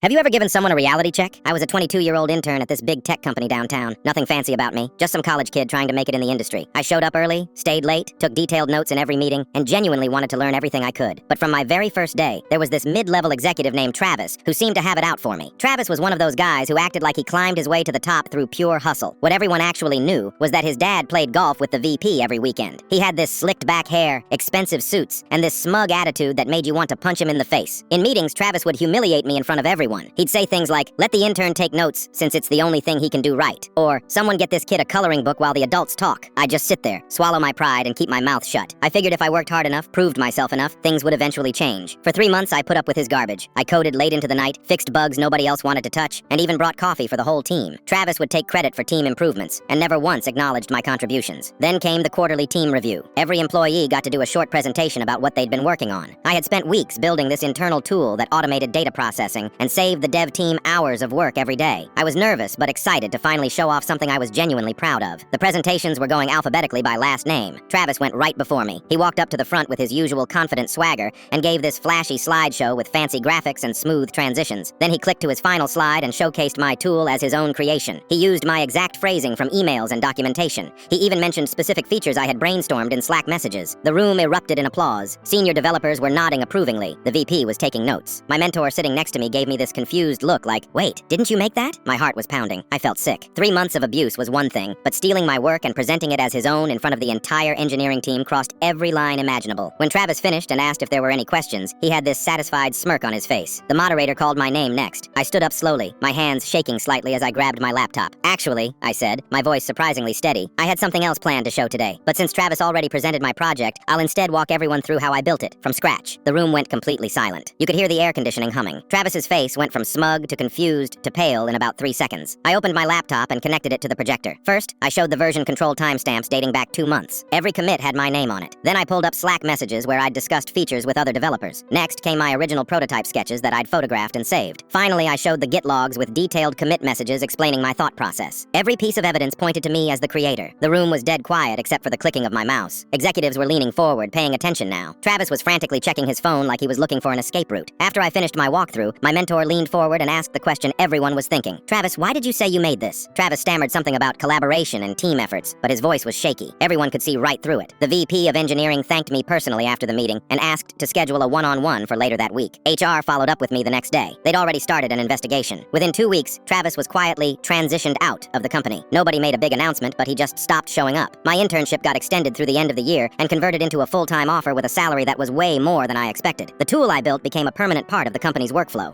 Have you ever given someone a reality check? I was a 22-year-old intern at this big tech company downtown. Nothing fancy about me, just some college kid trying to make it in the industry. I showed up early, stayed late, took detailed notes in every meeting, and genuinely wanted to learn everything I could. But from my very first day, there was this mid-level executive named Travis who seemed to have it out for me. Travis was one of those guys who acted like he climbed his way to the top through pure hustle. What everyone actually knew was that his dad played golf with the VP every weekend. He had this slicked back hair, expensive suits, and this smug attitude that made you want to punch him in the face. In meetings, Travis would humiliate me in front of everyone. He'd say things like, "Let the intern take notes since it's the only thing he can do right," or "Someone get this kid a coloring book while the adults talk." I'd just sit there, swallow my pride, and keep my mouth shut. I figured if I worked hard enough, proved myself enough, things would eventually change. For 3 months, I put up with his garbage. I coded late into the night, fixed bugs nobody else wanted to touch, and even brought coffee for the whole team. Travis would take credit for team improvements, and never once acknowledged my contributions. Then came the quarterly team review. Every employee got to do a short presentation about what they'd been working on. I had spent weeks building this internal tool that automated data processing and saved the dev team hours of work every day. I was nervous but excited to finally show off something I was genuinely proud of. The presentations were going alphabetically by last name. Travis went right before me. He walked up to the front with his usual confident swagger and gave this flashy slideshow with fancy graphics and smooth transitions. Then he clicked to his final slide and showcased my tool as his own creation. He used my exact phrasing from emails and documentation. He even mentioned specific features I had brainstormed in Slack messages. The room erupted in applause. Senior developers were nodding approvingly. The VP was taking notes. My mentor sitting next to me gave me this confused look like, "Wait, didn't you make that?" My heart was pounding. I felt sick. 3 months of abuse was one thing, but stealing my work and presenting it as his own in front of the entire engineering team crossed every line imaginable. When Travis finished and asked if there were any questions, he had this satisfied smirk on his face. The moderator called my name next. I stood up slowly, my hands shaking slightly as I grabbed my laptop. "Actually," I said, my voice surprisingly steady, "I had something else planned to show today. But since Travis already presented my project, I'll instead walk everyone through how I built it, from scratch." The room went completely silent. You could hear the air conditioning humming. Travis's face went from smug to confused to pale in about 3 seconds. I opened my laptop and connected it to the projector. First, I showed the version control timestamps dating back 2 months. Every commit had my name on it. Then I pulled up Slack messages where I'd discussed features with other developers. Next came my original prototype sketches that I'd photographed and saved. Finally, I showed the Git logs with detailed commit messages explaining my thought process. Every piece of evidence pointed to me as the creator. The room was dead quiet except for the clicking of my mouse. Executives were leaning forward, paying attention now. Travis was frantically checking his phone like he was looking for an escape route. After I finished my walkthrough, my mentor leaned forward and asked the question everyone was thinking. "Travis, why did you say you made this?" Travis stammered something about collaboration and team efforts, but his voice was shaky. Everyone could see right through it. The VP of engineering thanked me personally after the meeting and asked to schedule a one-on-one for later that week. HR followed up with me the next day. They'd already started an investigation. Within 2 weeks, Travis was quietly transitioned out of the company. Nobody made a big announcement, but he just stopped showing up. My internship got extended through the end of the year and converted into a full-time offer with a salary that was way more than I expected. The tool I built became a permanent part of the company's workflow.